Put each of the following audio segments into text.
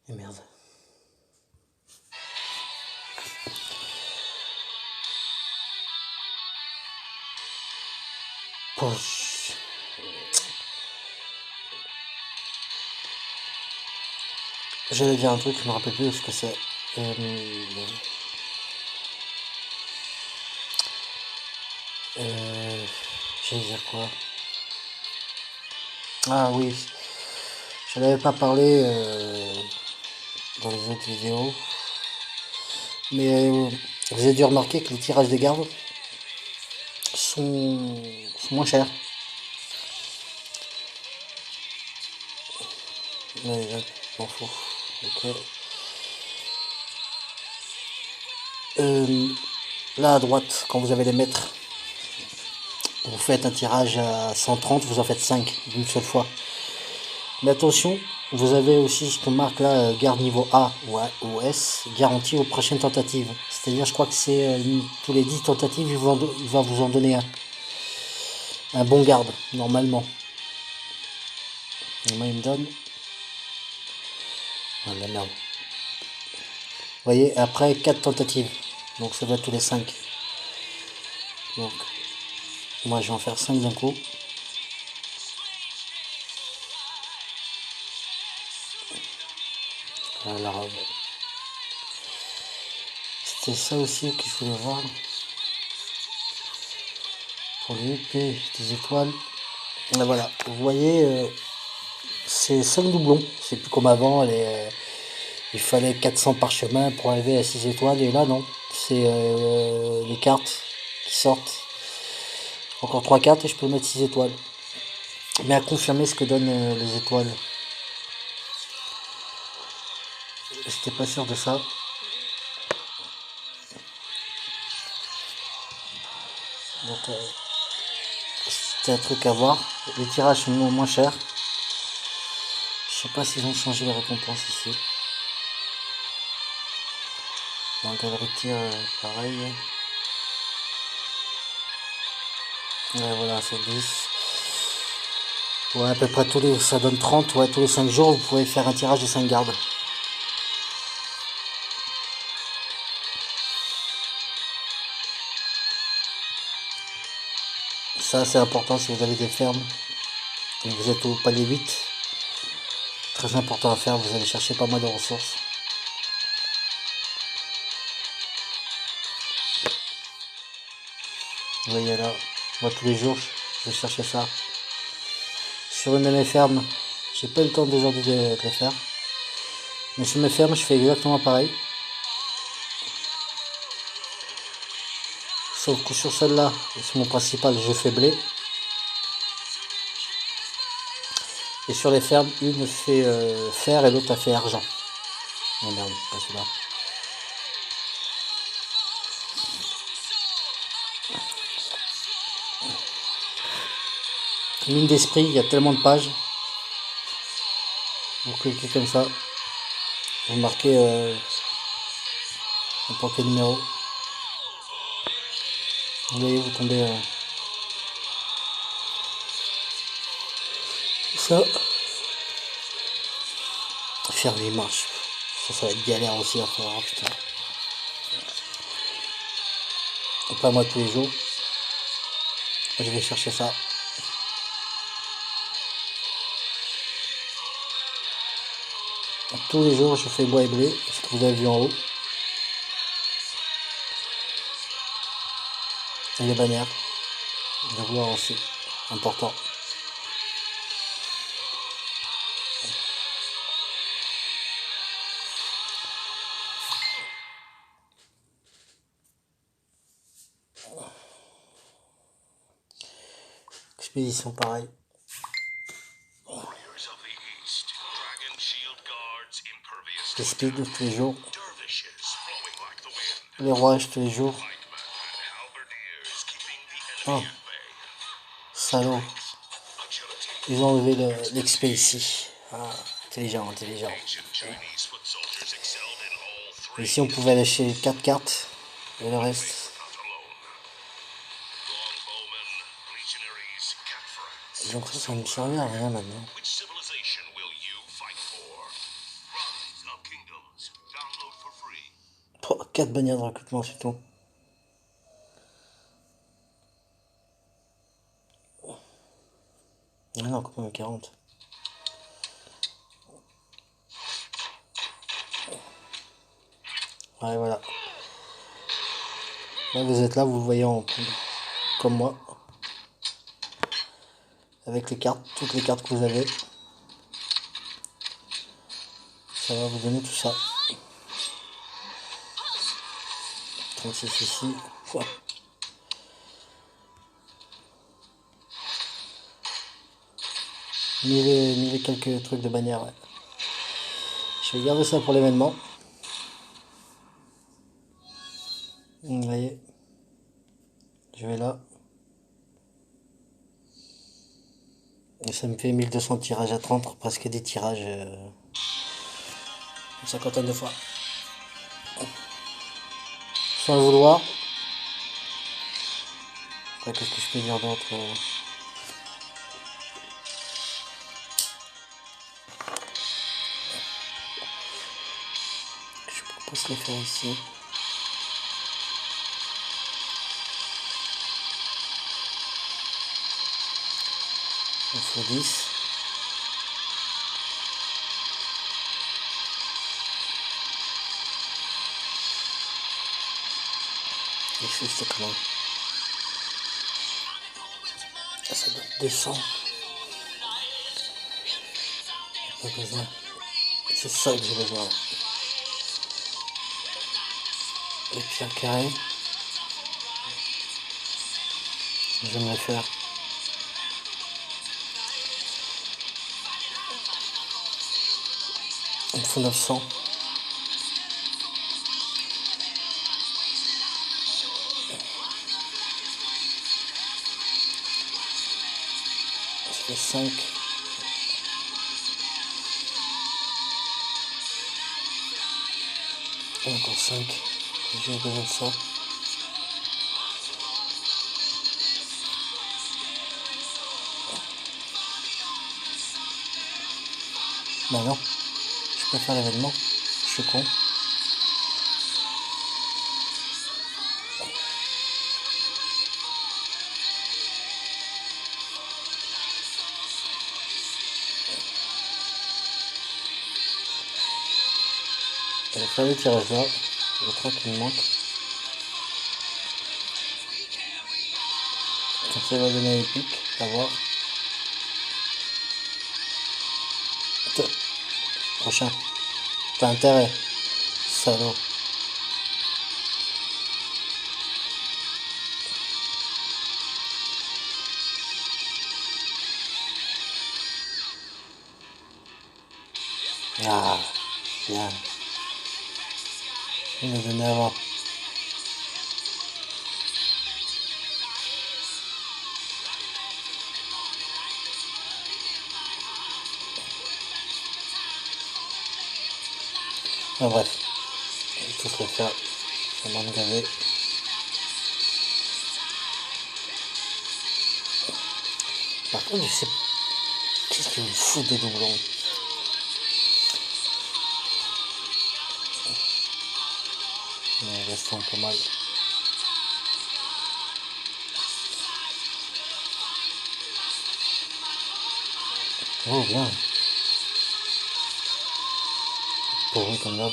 Et merde. Poche. J'allais dire un truc, je me rappelle plus ce que c'est. J'allais dire quoi? Ah oui, je n'avais pas parlé dans les autres vidéos, mais vous avez dû remarquer que les tirages des gardes sont moins chers. Mais m'en fous. Ok. Là à droite, quand vous avez les mètres, vous faites un tirage à 130, vous en faites 5 d'une seule fois. Mais attention, vous avez aussi ce qu'on marque là, garde niveau A ou S, garantie aux prochaines tentatives. C'est-à-dire, je crois que c'est tous les 10 tentatives, il va vous en donner un. Un bon garde, normalement. Et moi, il me donne. Ah, la merde. Vous voyez, après 4 tentatives. Donc, ça va tous les 5. Donc, moi, je vais en faire 5 d'un coup. La robe. C'était ça aussi que je voulais voir. Pour les épées, des étoiles. Et voilà, vous voyez, c'est 5 doublons. C'est plus comme avant, il fallait 400 parchemins pour arriver à 6 étoiles. Et là, non. C'est les cartes qui sortent. Encore 3 cartes et je peux mettre 6 étoiles. Mais à confirmer ce que donnent les étoiles. J'étais pas sûr de ça. Donc c'était un truc à voir. Les tirages sont moins chers. Je sais pas s'ils ont changé les récompenses ici. Dans la galerie de tir, pareil. Ouais, voilà, c'est 10. Ouais, à peu près ça donne 30. Ouais, tous les 5 jours, vous pouvez faire un tirage de 5 gardes. Ça, c'est important si vous avez des fermes et que vous êtes au palier 8. Très important à faire, vous allez chercher pas mal de ressources. Vous voyez là, moi tous les jours, je vais chercher ça. Sur une de mes fermes, j'ai pas eu le temps d'aujourd'hui de le faire. Mais sur mes fermes, je fais exactement pareil. Sauf que sur celle-là, sur mon principal, je fais blé. Et sur les fermes, une fait fer et l'autre a fait argent. Oh merde, pas celui-là. Mine d'esprit, il y a tellement de pages. Vous cliquez comme ça. Vous marquez n'importe quel numéro. Vous voyez, vous tombez ça. Faire 8 marches. Ça va être galère aussi à faire. Oh, putain. Et pas moi tous les jours. Je vais chercher ça. Tous les jours, je fais bois et blé. Ce que vous avez vu en haut. Et les bannières. De voir aussi. Important. Expédition pareil. Les speed tous les jours. Les rouages tous les jours. Oh. Salaud. Ils ont enlevé l'XP ici. Ah, intelligent, intelligent. Ici on pouvait lâcher 4 cartes. Et le reste. Donc ça ne me servait à rien maintenant. Oh, 4 bannières de recrutement, c'est tout. Ah non, quand même 40. Ouais, voilà. Là, vous êtes là, vous voyez comme moi. Avec les cartes, toutes les cartes que vous avez. Ça va vous donner tout ça. 36 ici. Quoi. 1000 et quelques trucs de bannière, ouais. Je vais garder ça pour l'événement. Vous voyez. Je vais là. Et ça me fait 1200 tirages à 30, presque des tirages une cinquantaine de fois. Sans le vouloir. Après, qu'est-ce que je peux dire d'autre je peux pas se les faire ici. Il faut 10. Et juste comment ça donne 200. Pas besoin. C'est ça que j'ai besoin. Et puis un carré. Je vais me le faire. Il me faut 900. Ça fait 5. Et encore 5. J'ai besoin de ça. Bah non. Je peux faire l'événement. Je suis con. Je vais faire les tirages là. Je crois qu'il me manque. Comme ça, il va donner les pics. À voir. Prochain. T'as intérêt. Salaud. Ah, bien. Il m'a donné avant. Ah, bref. Je vais tous les faire. Ça m'a gavé. Par contre, je sais. Qu'est-ce qu'il me fout des doublons? Mais restons pas mal. Oh, bien. Pourri comme d'hab.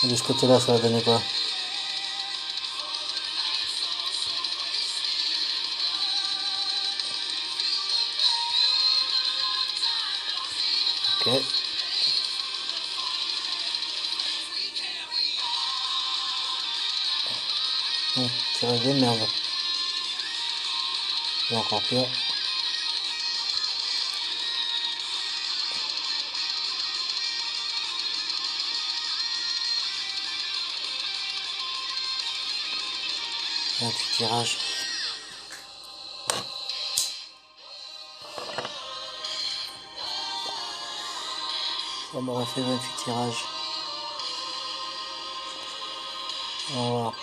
Et de ce côté-là, ça va donner quoi? Ok. Tirage de merde. Et encore pire. Un petit tirage. Ça m'aurait fait 28 tirages. On va voir.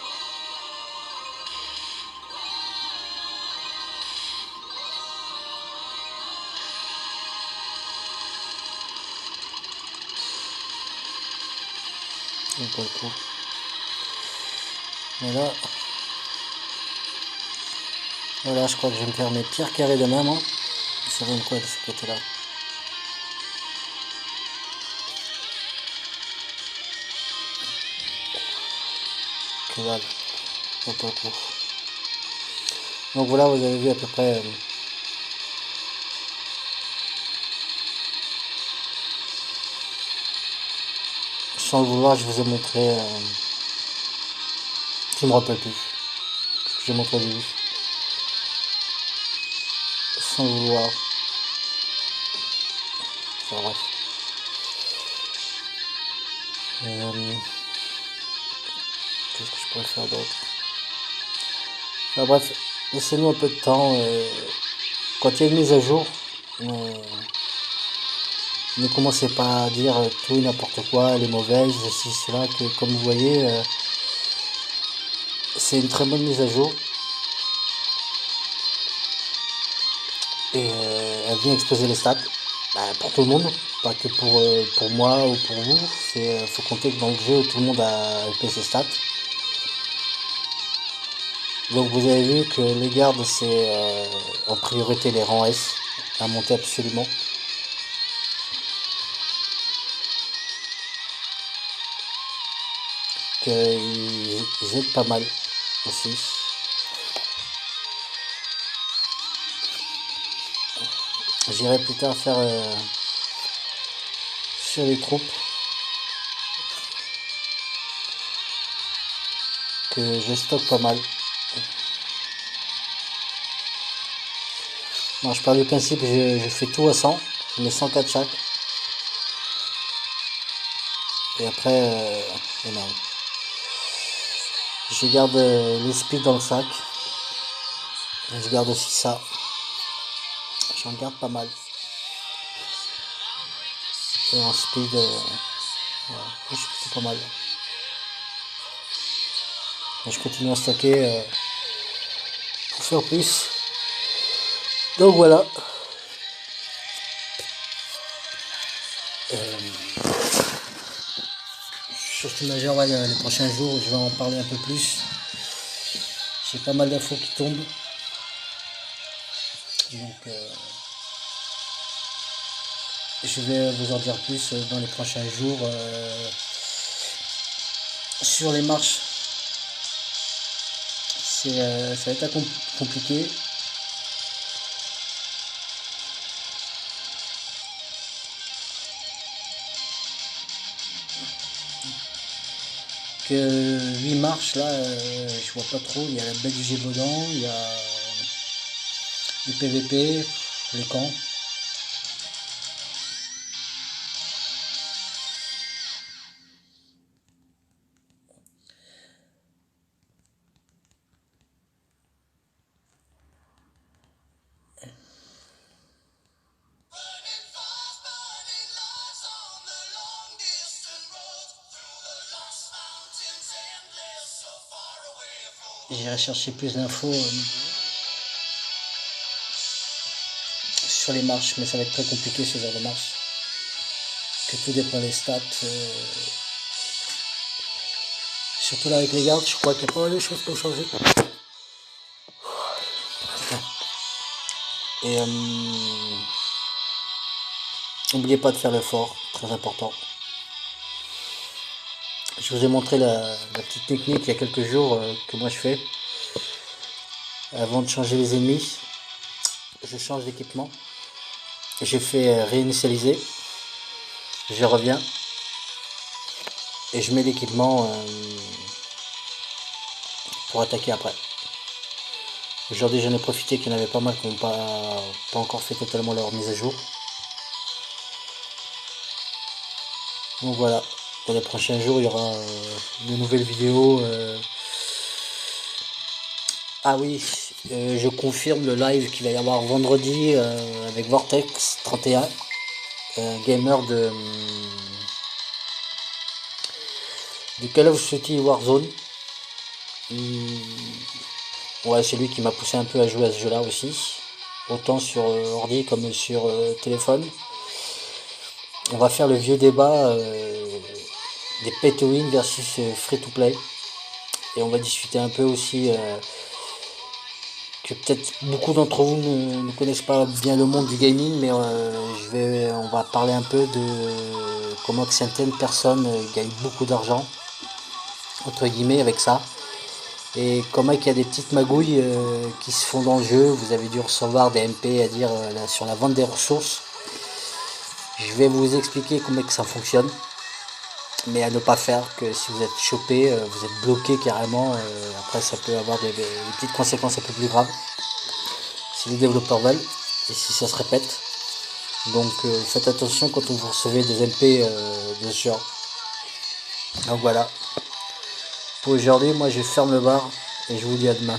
Donc pas le coup. Mais là, voilà, je crois que je vais me faire mes pires carrés de même. Hein. Ça donne quoi de ce côté-là? Que dalle. Pas le coup. Donc voilà, vous avez vu à peu près. Sans le vouloir, je vous ai montré. Je me rappelle plus. Ce que j'ai montré au début. Sans le vouloir. Enfin bref. Qu'est-ce que je pourrais faire d'autre? Enfin bref, laissez-nous un peu de temps. Quand il y a une mise à jour, ne commencez pas à dire tout et n'importe quoi, elle est mauvaise, ceci, cela, que comme vous voyez, c'est une très bonne mise à jour. Et elle vient exposer les stats pour tout le monde, pas que pour moi ou pour vous. Faut compter que dans le jeu, tout le monde a EP ses stats. Donc vous avez vu que les gardes, c'est en priorité les rangs S à monter absolument. Qu'ils aident pas mal aussi. J'irai plus tard faire sur les troupes que je stocke pas mal. Non, je pars du principe, je fais tout à 100, je mets 104 chaque. Et après, non. Je garde les speed dans le sac. Je garde aussi ça. J'en garde pas mal. Et en speed, voilà, je suis plutôt pas mal. Et je continue à stocker pour faire plus. Donc voilà. Sur ce majeur, ouais, les prochains jours, je vais en parler un peu plus. J'ai pas mal d'infos qui tombent. Donc je vais vous en dire plus dans les prochains jours sur les marches. Ça va être compliqué. Que 8 marches là, je vois pas trop. Il y a la baie du Gévaudan, il y a le PVP, les camps. J'irai chercher plus d'infos sur les marches, mais ça va être très compliqué ce genre de marche. Que tout dépend des stats. Surtout là avec les gardes, je crois qu'il y a pas mal de choses qui ont changé. Et n'oubliez pas de faire l'effort, très important. Je vous ai montré la petite technique il y a quelques jours que moi je fais. Avant de changer les ennemis, je change d'équipement. Je fais réinitialiser. Je reviens. Et je mets l'équipement pour attaquer après. Aujourd'hui j'en ai profité qu'il y en avait pas mal qui n'ont pas encore fait totalement leur mise à jour. Donc voilà, pour les prochains jours il y aura de nouvelles vidéos. Ah oui, je confirme le live qu'il va y avoir vendredi avec Vortex 31, gamer de Call of Duty Warzone. Ouais, c'est lui qui m'a poussé un peu à jouer à ce jeu là aussi, autant sur ordi comme sur téléphone. On va faire le vieux débat des pay to win versus free to play. Et on va discuter un peu aussi que peut-être beaucoup d'entre vous ne connaissent pas bien le monde du gaming, mais on va parler un peu de comment que certaines personnes gagnent beaucoup d'argent entre guillemets avec ça. Et comment il y a des petites magouilles qui se font dans le jeu. Vous avez dû recevoir des MP à dire sur la vente des ressources. Je vais vous expliquer comment que ça fonctionne. Mais à ne pas faire, que si vous êtes chopé, vous êtes bloqué carrément. Après ça peut avoir des petites conséquences un peu plus graves. Si les développeurs veulent. Et si ça se répète. Donc faites attention quand vous recevez des MP de ce genre. Donc voilà. Pour aujourd'hui, moi je ferme le bar et je vous dis à demain.